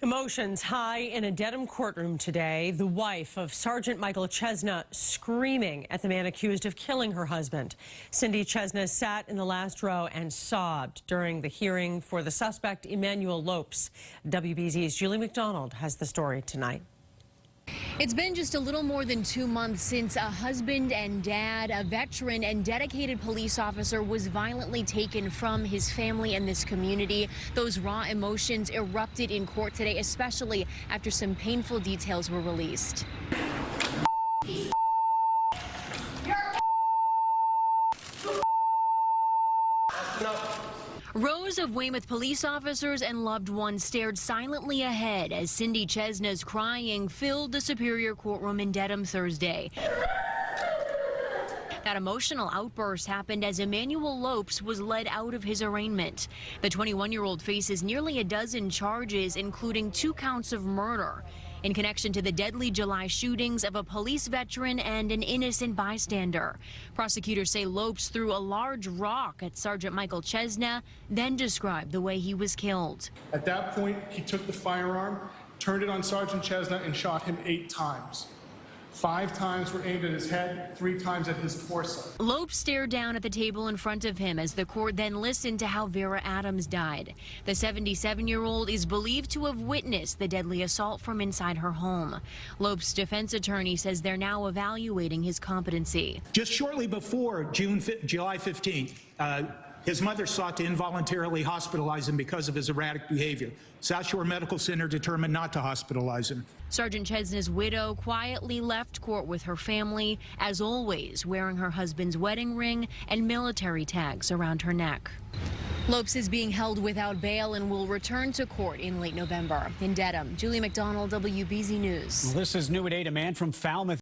Emotions high in a Dedham courtroom today. The wife of Sergeant Michael Chesna screaming at the man accused of killing her husband. Cindy Chesna sat in the last row and sobbed during the hearing for the suspect, Emmanuel Lopes. WBZ's Juli McDonald has the story tonight. It's been just a little more than 2 months since a husband and dad, a veteran and dedicated police officer, was violently taken from his family and this community. Those raw emotions erupted in court today, especially after some painful details were released. Rows of Weymouth police officers and loved ones stared silently ahead as Cindy Chesna's crying filled the Superior Courtroom in Dedham Thursday. That emotional outburst happened as Emmanuel Lopes was led out of his arraignment. The 21-year-old faces nearly a dozen charges, including 2 counts of murder, in connection to the deadly July shootings of a police veteran and an innocent bystander. Prosecutors say Lopes threw a large rock at Sergeant Michael Chesna, then described the way he was killed. At that point, he took the firearm, turned it on Sergeant Chesna, and shot him 8 times. 5 times were aimed at his head, 3 times at his torso. Lopes stared down at the table in front of him as the court then listened to how Vera Adams died. The 77-year-old is believed to have witnessed the deadly assault from inside her home. Lopes' defense attorney says they're now evaluating his competency. Just shortly before July 15th, his mother sought to involuntarily hospitalize him because of his erratic behavior. South Shore Medical Center determined not to hospitalize him. Sergeant Chesna's widow quietly left court with her family, as always, wearing her husband's wedding ring and military tags around her neck. Lopes is being held without bail and will return to court in late November. In Dedham, Juli McDonald, WBZ News. This is new at 8. A man from Falmouth